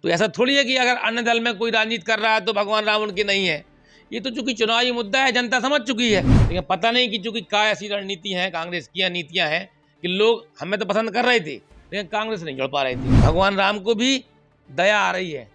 तो ऐसा थोड़ी है कि अगर अन्य दल में कोई राजनीति कर रहा है तो भगवान राम उनके नहीं है। ये तो चूंकि चुनावी मुद्दा है, जनता समझ चुकी है। लेकिन पता नहीं कि चूंकि क्या ऐसी रणनीति है कांग्रेस की या नीतियां हैं कि लोग हमें तो पसंद कर रहे थे लेकिन कांग्रेस नहीं जोड़ पा रही थी। भगवान राम को भी दया आ रही है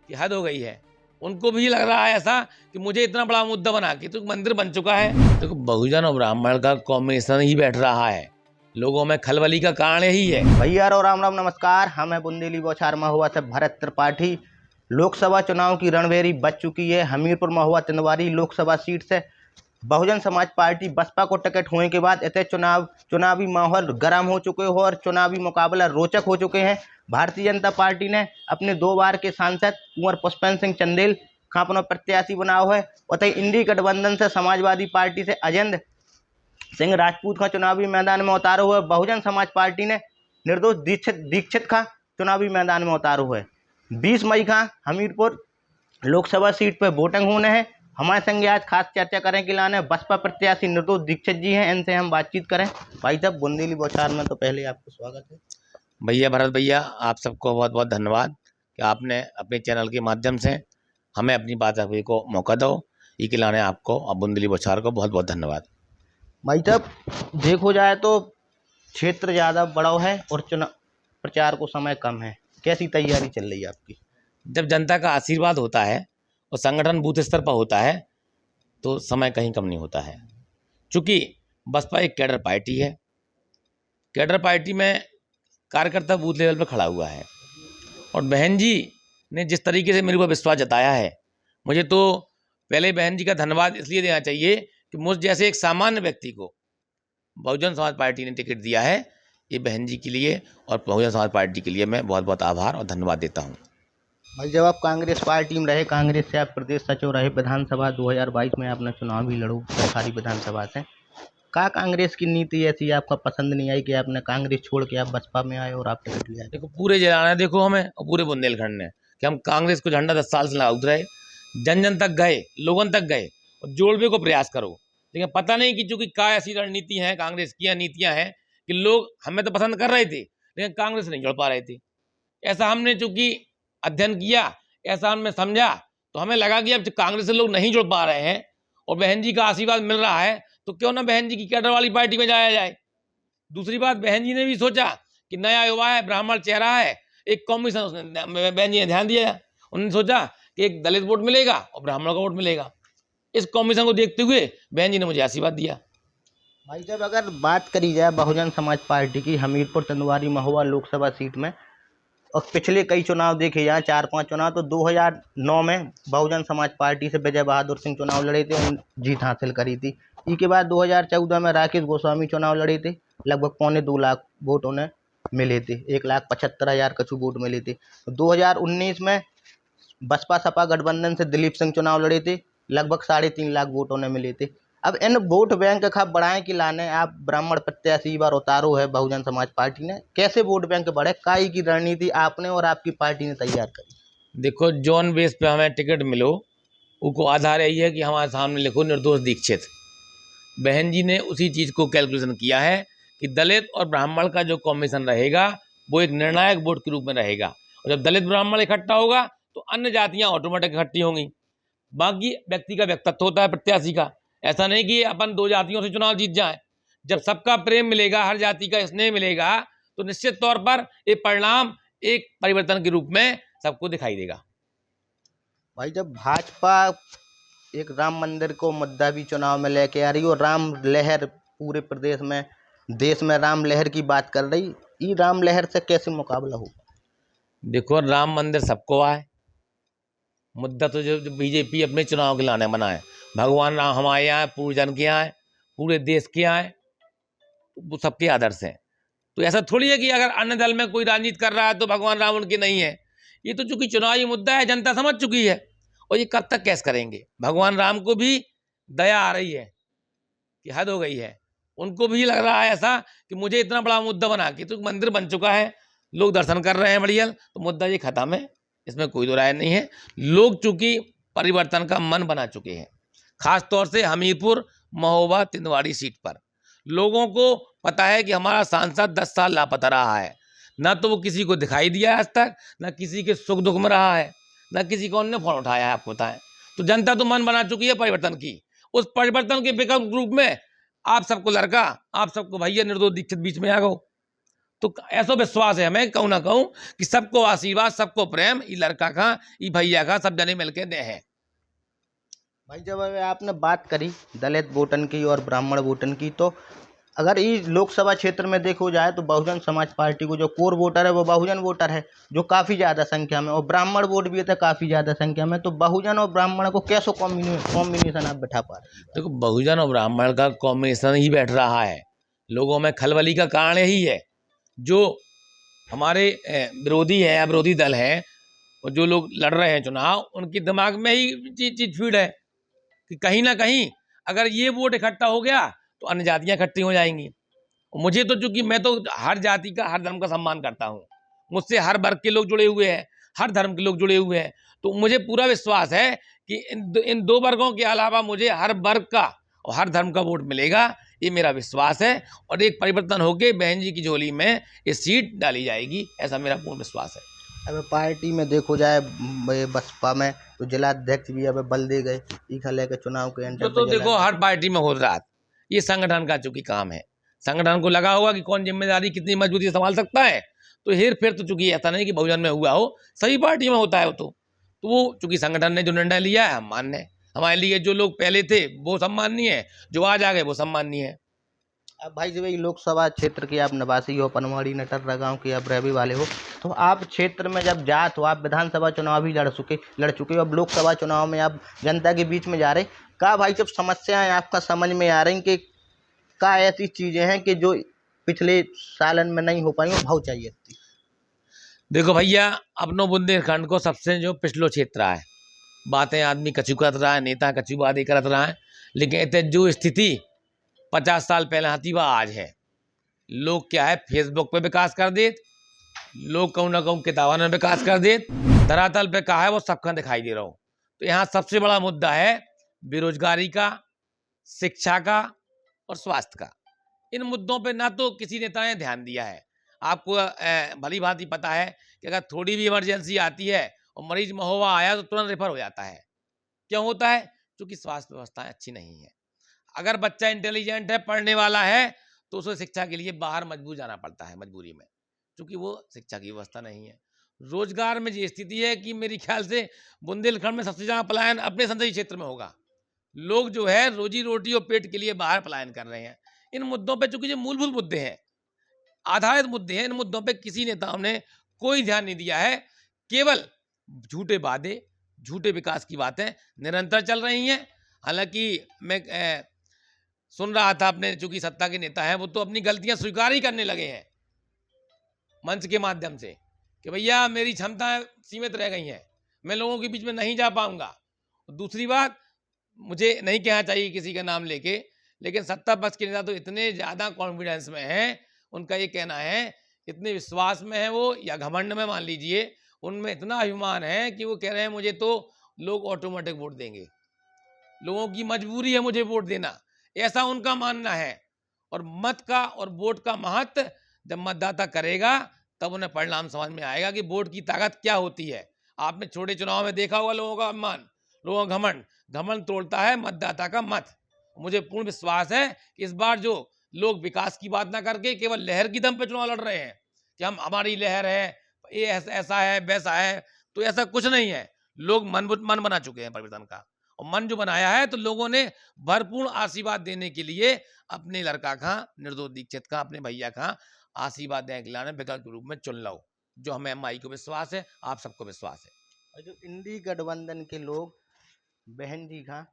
कि हद हो गई है, उनको भी लग रहा है ऐसा कि मुझे इतना बड़ा मुद्दा बना के तो मंदिर बन चुका है। तो बहुजन और ब्राह्मण का कॉम्बिनेशन ही बैठ रहा है, लोगों में खलबली का कारण यही है। भैया और राम राम नमस्कार। हम है बुंदेली बौछार महुआ से भरत त्रिपाठी। लोकसभा चुनाव की रणभेरी बच चुकी है। हमीरपुर महुआ तिंदवारी लोकसभा सीट से बहुजन समाज पार्टी बसपा को टिकट होने के बाद इतने चुनावी माहौल गर्म हो चुके हो और चुनावी मुकाबला रोचक हो चुके हैं। भारतीय जनता पार्टी ने अपने 2 बार के सांसद कुंवर पुष्पेंद्र सिंह चंदेल का अपना प्रत्याशी बना हुआ है। और इंडी गठबंधन से समाजवादी पार्टी से अजेंद्र सिंह राजपूत का चुनावी मैदान में उतारा हुआ है। बहुजन समाज पार्टी ने निर्दोष दीक्षित का चुनावी मैदान में उतारा हुआ है। 20 मई का हमीरपुर लोकसभा सीट पर वोटिंग होने हैं। हमारे संग आज खास चर्चा करें कि लाने बसपा प्रत्याशी निर्दोष दीक्षित जी हैं, इनसे हम बातचीत करें। भाई साहब, बुंदेली बौछार में तो पहले आपको स्वागत है। भैया भरत भैया, आप सबको बहुत बहुत धन्यवाद कि आपने अपने चैनल के माध्यम से हमें अपनी बात रखने को मौका दो। ये खिलाने आपको और बुंदेली बौछार को बहुत बहुत धन्यवाद। भाई साहब, देखो जाए तो क्षेत्र ज़्यादा बड़ा है और चुनाव प्रचार को समय कम है, कैसी तैयारी चल रही है आपकी? जब जनता का आशीर्वाद होता है और संगठन बूथ स्तर पर होता है तो समय कहीं कम नहीं होता है। चूँकि बसपा एक कैडर पार्टी है, कैडर पार्टी में कार्यकर्ता बूथ लेवल पर खड़ा हुआ है और बहन जी ने जिस तरीके से मेरे ऊपर विश्वास जताया है, मुझे तो पहले बहन जी का धन्यवाद इसलिए देना चाहिए कि मुझ जैसे एक सामान्य व्यक्ति को बहुजन समाज पार्टी ने टिकट दिया है। ये बहन जी के लिए और बहुजन समाज पार्टी के लिए मैं बहुत बहुत आभार और धन्यवाद देता हूँ। भाई, जब आप कांग्रेस पार्टी में रहे, कांग्रेस से आप प्रदेश सचिव रहे, विधानसभा 2022 में आपने चुनाव भी लड़ो सरकारी विधानसभा से। क्या कांग्रेस की नीति ऐसी आपका पसंद नहीं आई कि आपने कांग्रेस छोड़ के आप बसपा में आए और आप टिकट लिया? देखो, पूरे जिला ने देखो हमें और पूरे बुंदेलखंड ने कि हम कांग्रेस को झंडा 10 साल से लगा उतरे, जन जन तक गए, लोगों तक गए और जोड़ने को प्रयास करो। लेकिन पता नहीं कि चूंकि क्या ऐसी रणनीति है कांग्रेस की या नीतियां हैं कि लोग हमें तो पसंद कर रहे थे लेकिन कांग्रेस नहीं जोड़ पा रहे थे। ऐसा हमने चूंकि अध्ययन किया, ऐसा हमने समझा, तो हमें लगा कि अब कांग्रेस से लोग नहीं जुड़ पा रहे हैं और बहन जी का आशीर्वाद मिल रहा है तो क्यों ना बहन जी की कैडर वाली पार्टी में जाया जाए। दूसरी बात, बहन जी ने भी सोचा कि नया युवा है, ब्राह्मण चेहरा है, एक कॉम्बिनेशन उसने बहन जी ने ध्यान दिया। उन्होंने सोचा कि एक दलित वोट मिलेगा और ब्राह्मणों का वोट मिलेगा। इस कॉम्बिनेशन को देखते हुए बहन जी ने मुझे आशीर्वाद दिया। भाई साहब, अगर बात करी जाए बहुजन समाज पार्टी की हमीरपुर तिंदवारी महुआ लोकसभा सीट में और पिछले कई चुनाव देखे जाए, 4-5 चुनाव, तो 2009 में बहुजन समाज पार्टी से विजय बहादुर सिंह चुनाव लड़े थे, जीत हासिल करी थी। इसके बाद 2014 में राकेश गोस्वामी चुनाव लड़े थे, लगभग 2.25 लाख वोट उन्हें मिले थे, 1,75,000 कछु वोट मिले थे। 2019 में बसपा सपा गठबंधन से दिलीप सिंह चुनाव लड़े थे, लगभग 3.5 लाख वोट उन्हें मिले थे। अब इन वोट बैंक का बढ़ाएं कि लाने आप ब्राह्मण प्रत्याशी बार उतारो है बहुजन समाज पार्टी ने, कैसे वोट बैंक बढ़े? काई की रणनीति आपने और आपकी पार्टी ने तैयार करी? देखो, जोन बेस पे हमें टिकट मिलो उनको आधार यही है कि हमारे सामने लिखो निर्दोष दीक्षित। बहन जी ने उसी चीज़ को कैलकुलेशन किया है कि दलित और ब्राह्मण का जो कॉम्बिनेशन रहेगा वो एक निर्णायक वोट के रूप में रहेगा और जब दलित ब्राह्मण इकट्ठा होगा तो अन्य जातियाँ ऑटोमेटिक इकट्ठी होंगी। बाकी व्यक्ति का व्यक्तित्व होता है प्रत्याशी का, ऐसा नहीं कि अपन 2 जातियों से चुनाव जीत जाए। जब सबका प्रेम मिलेगा, हर जाति का स्नेह मिलेगा तो निश्चित तौर पर ये परिणाम एक परिवर्तन के रूप में सबको दिखाई देगा। भाई, जब भाजपा एक राम मंदिर को मुद्दा भी चुनाव में लेके आ रही और राम लहर पूरे प्रदेश में, देश में राम लहर की बात कर रही, ये राम लहर से कैसे मुकाबला होगा? देखो, राम मंदिर सबको आए, मुद्दा तो जो बीजेपी अपने चुनाव के लाने बनाए, भगवान राम हमारे यहाँ पूरे जन के यहाँ है, पूरे देश के यहाँ है, वो सबके आदर्श हैं। तो ऐसा थोड़ी है कि अगर अन्य दल में कोई राजनीति कर रहा है तो भगवान राम उनके नहीं है। ये तो चूंकि चुनावी मुद्दा है, जनता समझ चुकी है और ये कब तक कैसे करेंगे। भगवान राम को भी दया आ रही है कि हद हो गई है, उनको भी लग रहा है ऐसा कि मुझे इतना बड़ा मुद्दा बना के तो मंदिर बन चुका है, लोग दर्शन कर रहे हैं बढ़िया, तो मुद्दा ये खत्म है, इसमें कोई दो राय नहीं है। लोग चूंकि परिवर्तन का मन बना चुके हैं, खास तौर से हमीरपुर महोबा तिंदवाड़ी सीट पर लोगों को पता है कि हमारा सांसद 10 साल लापता रहा है, ना तो वो किसी को दिखाई दिया है आज तक, ना किसी के सुख दुख में रहा है, ना किसी को उन्होंने फोन उठाया है। आपको बताएं तो जनता तो मन बना चुकी है परिवर्तन की। उस परिवर्तन के विकल्प रूप में आप सबको लड़का, आप सबको भैया निर्दोष दीक्षित बीच में आ गो। तो ऐसा विश्वास है हमें, कहूँ ना कहूँ, कि सबको आशीर्वाद, सबको प्रेम, ये लड़का का, ये भैया का, सब जने मिलके दे है। भाई जब अभी आपने बात करी दलित वोटन की और ब्राह्मण वोटन की, तो अगर इस लोकसभा क्षेत्र में देखो जाए तो बहुजन समाज पार्टी को जो कोर वोटर है वो बहुजन वोटर है, जो काफ़ी ज़्यादा संख्या में, और ब्राह्मण वोट भी है काफ़ी ज़्यादा संख्या में। तो बहुजन और ब्राह्मण को कैसे कॉम्बिनेशन आप बैठा पा रहे हैं? देखो, बहुजन और ब्राह्मण का कॉम्बिनेशन ही बैठ रहा है। लोगों में खलबली का कारण यही है। जो हमारे विरोधी है या विरोधी दल है, और जो लोग लड़ रहे हैं चुनाव, उनके दिमाग में ही चीज फीड है कि कहीं ना कहीं अगर ये वोट इकट्ठा हो गया तो अन्य जातियां इकट्ठी हो जाएंगी। मुझे तो, चूंकि मैं तो हर जाति का, हर धर्म का सम्मान करता हूँ, मुझसे हर वर्ग के लोग जुड़े हुए हैं, हर धर्म के लोग जुड़े हुए हैं, तो मुझे पूरा विश्वास है कि इन दो वर्गों के अलावा मुझे हर वर्ग का और हर धर्म का वोट मिलेगा। ये मेरा विश्वास है, और एक परिवर्तन होके बहन जी की झोली में ये सीट डाली जाएगी, ऐसा मेरा पूर्ण विश्वास है। अब पार्टी में देखो जाए बसपा में तो जिलाध्यक्ष भी अब बल दे गए ई लेके चुनाव के एंटर तो देखो, हर पार्टी में हो रहा है, ये संगठन का चूंकि काम है, संगठन को लगा होगा कि कौन जिम्मेदारी कितनी मजबूती से संभाल सकता है। तो हेर फेर तो चूंकि ऐसा नहीं कि बहुजन में हुआ हो, सभी पार्टी में होता है वो। तो वो चूंकि संगठन ने जो निर्णय लिया है हम मान्य है। हमारे लिए जो लोग पहले थे वो सम्माननीय है, जो आज आ गए वो सम्माननीय है। अब भाई जब ये लोकसभा क्षेत्र के आप निवासी हो, पनवाड़ी नटर्रा गांव के आप रहने वाले हो, तो आप क्षेत्र में जब जा तो आप विधानसभा चुनाव भी लड़ चुके हो, अब लोकसभा चुनाव में आप जनता के बीच में जा रहे, का भाई जब समस्याएं आपका समझ में आ रही कि का ऐसी चीजें हैं कि जो पिछले सालन में नहीं हो पाई और भाव चाहिए थी? देखो भैया, अपनो बुंदेलखंड को सबसे जो पिछलो क्षेत्र है, बातें आदमी कछु करत रहा है, नेता कछु बातें करत रहा है, लेकिन इतने जो स्थिति 50 साल पहले आती वह आज है। लोग क्या है, फेसबुक पे विकास कर देत, लोग कहूँ ना कहूँ किताबों में विकास कर देत, धरातल पे कहा है वो सबका दिखाई दे रहा हो। तो यहाँ सबसे बड़ा मुद्दा है बेरोजगारी का, शिक्षा का और स्वास्थ्य का। इन मुद्दों पे ना तो किसी नेता ने ध्यान दिया है। आपको भली भांति पता है कि अगर थोड़ी भी इमरजेंसी आती है और मरीज महोबा आया तो तुरंत रेफर हो जाता है। क्यों होता है? क्योंकि स्वास्थ्य व्यवस्थाएं अच्छी नहीं है। अगर बच्चा इंटेलिजेंट है, पढ़ने वाला है, तो उसे शिक्षा के लिए बाहर मजबूर जाना पड़ता है, मजबूरी में, क्योंकि वो शिक्षा की व्यवस्था नहीं है। रोजगार में ये स्थिति है कि मेरी ख्याल से बुंदेलखंड में सबसे ज्यादा पलायन अपने संसदीय क्षेत्र में होगा। लोग जो है रोजी रोटी और पेट के लिए बाहर पलायन कर रहे हैं। इन मुद्दों पे, चूंकि ये मूलभूत मुद्दे हैं, आधारित मुद्दे हैं, इन मुद्दों पे किसी नेताओं ने कोई ध्यान नहीं दिया है। केवल झूठे वादे, झूठे विकास की बातें निरंतर चल रही हैं। हालांकि मैं सुन रहा था, अपने चूंकि सत्ता के नेता हैं वो तो अपनी गलतियां स्वीकार ही करने लगे हैं मंच के माध्यम से, कि भैया मेरी क्षमताएं सीमित रह गई हैं, मैं लोगों के बीच में नहीं जा पाऊंगा। दूसरी बात, मुझे नहीं कहना चाहिए किसी का नाम लेके, लेकिन सत्ता पक्ष के नेता तो इतने ज़्यादा कॉन्फिडेंस में हैं, उनका ये कहना है, इतने विश्वास में है वो, या घमंड में मान लीजिए, उनमें इतना अभिमान है कि वो कह रहे हैं मुझे तो लोग ऑटोमेटिक वोट देंगे, लोगों की मजबूरी है मुझे वोट देना, ऐसा उनका मानना है। और मत का और वोट का महत्व जब मतदाता करेगा तब उन्हें परिणाम समझ में आएगा कि वोट की ताकत क्या होती है। आपने छोटे चुनाव में देखा होगा लोगों का अभिमान, लोगों का घमंड, घमंड तोड़ता है मतदाता का मत। मुझे पूर्ण विश्वास है कि इस बार जो लोग विकास की बात ना करके केवल लहर की दम पे चुनाव लड़ रहे हैं कि हम, हमारी लहर है, ये ऐसा है वैसा है, तो ऐसा कुछ नहीं है। लोग मन बना चुके हैं परिवर्तन का, और मन जो बनाया है तो लोगों ने भरपूर आशीर्वाद देने के लिए अपने लड़का का, निर्दोष दीक्षित का, अपने भैया का आशीर्वाद देने के लिए विकल्प के रूप में चुन लो, जो हमें माई को विश्वास है, आप सबको विश्वास है। और जो इंडी गठबंधन के लोग बहन जी का,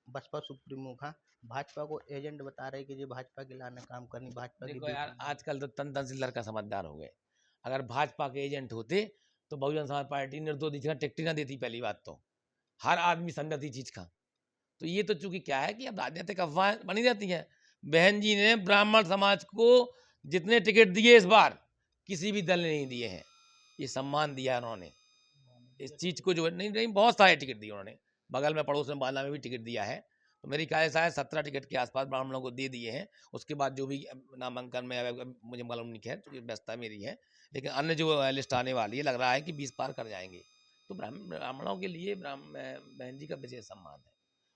बसपा सुप्रीमो का, भाजपा को एजेंट बता रहे कि ये भाजपा के लाने काम करनी, भाजपा की देखो यार, आजकल तो तन तन से लड़का समझदार हो गए। अगर भाजपा के एजेंट होते तो बहुजन समाज पार्टी निर्दोष दीक्षित का टिकट ही ना देती। पहली बात तो हर आदमी समझती चीज का। तो ये तो चूंकि क्या है कि अब राजनीतिक अफवाह बनी रहती है। बहन जी ने ब्राह्मण समाज को जितने टिकट दिए इस बार किसी भी दल ने नहीं दिए हैं, ये सम्मान दिया उन्होंने इस चीज को, जो नहीं बहुत सारे टिकट दिए उन्होंने। बगल में पड़ोस में बांदा में भी टिकट दिया है, तो मेरी ख्याल से शायद 17 टिकट के आसपास ब्राह्मणों को दे दिए हैं। उसके बाद जो भी नामांकन में मुझे मालूम नहीं है, क्योंकि व्यवस्था मेरी है, लेकिन अन्य जो लिस्ट आने वाली है लग रहा है कि 20 पार कर जाएंगे। तो ब्राह्मणों के लिए बहन जी का विशेष सम्मान है,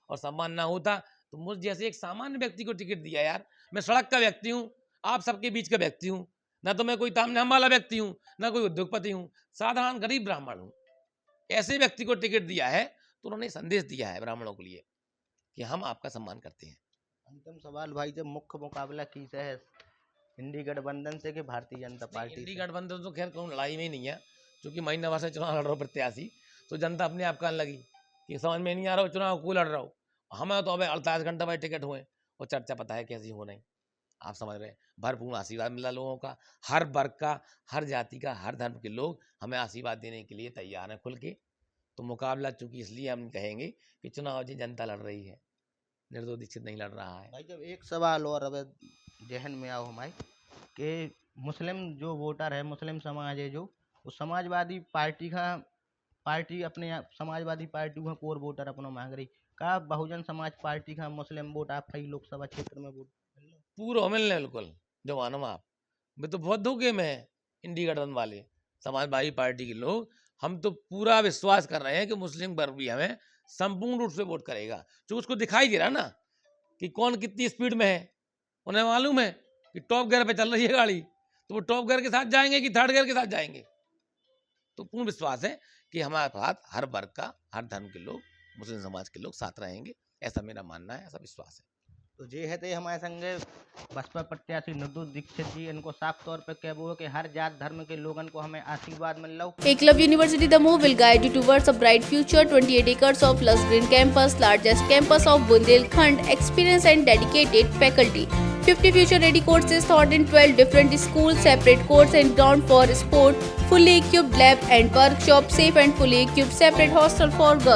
और सम्मान ना होता तो मुझ जैसे एक सामान्य व्यक्ति को टिकट दिया। यार मैं सड़क का व्यक्ति हूँ, आप सबके बीच का व्यक्ति हूँ, ना तो मैं कोई तामझाम वाला व्यक्ति हूँ, ना कोई उद्योगपति हूँ, साधारण गरीब ब्राह्मण हूँ। ऐसे व्यक्ति को टिकट दिया है तो उन्होंने संदेश दिया है ब्राह्मणों के लिए कि हम आपका सम्मान करते हैं। अंतिम सवाल भाई, जब मुख्य मुकाबला किसे है, इंडी गठबंधन से कि भारतीय जनता पार्टी इंडी से? गठबंधन तो खैर कोई लड़ाई में ही नहीं है, क्योंकि महीना भर से चुनाव लड़ रहा हो प्रत्याशी, तो जनता अपने आप कहने लगी कि समझ में नहीं आ रहा हो चुनाव को लड़ रहा हो। हमें तो अभी 48 घंटे बाद टिकट हुए और चर्चा पता है कैसी हो नहीं, आप समझ रहे हैं। भरपूर आशीर्वाद मिला लोगों का, हर वर्ग का, हर जाति का, हर धर्म के लोग हमें आशीर्वाद देने के लिए तैयार हैं खुल के। तो मुकाबला चूंकि इसलिए हम कहेंगे कि चुनाव जी जनता लड़ रही है, निर्दोष दीक्षित नहीं लड़ रहा है। भाई जब एक सवाल और अब जहन में आओ हमारे कि मुस्लिम जो वोटर है, मुस्लिम समाज है जो, वो समाजवादी पार्टी अपने समाजवादी पार्टी का कोर वोटर अपना मांग रही, का बहुजन समाज पार्टी का मुस्लिम वोट आप कई लोकसभा क्षेत्र में वोट पूरा मिलने बिल्कुल जो मानो आप, मैं तो बहुत धोखे में है इंडी गठबंधन वाले समाजवादी पार्टी के लोग। हम तो पूरा विश्वास कर रहे हैं कि मुस्लिम वर्ग भी हमें संपूर्ण रूप से वोट करेगा, जो उसको दिखाई दे रहा ना कि कौन कितनी स्पीड में है। उन्हें मालूम है कि टॉप गियर पे चल रही है गाड़ी, तो वो टॉप गियर के साथ जाएंगे कि थर्ड गियर के साथ जाएंगे। तो पूर्ण विश्वास है कि हमारे साथ हर वर्ग का, हर धर्म के लोग, मुस्लिम समाज के लोग साथ रहेंगे, ऐसा मेरा मानना है, ऐसा विश्वास है। तो ये है, तो हमारे संगे बसपा प्रत्याशी निर्दोष दीक्षित जी, इनको साफ तौर पे कह वो कि हर जात धर्म के लोगन को हमें आशीर्वाद मिल रहा हो। Eklavya University Damoh will guide you towards a bright future. 28 acres of lush green campus, largest campus of Bundelkhand, experienced and dedicated faculty. 50 future-ready courses taught in 12 different schools, separate courts and ground for sport, fully equipped lab and workshop, safe and fully equipped separate hostel for girls.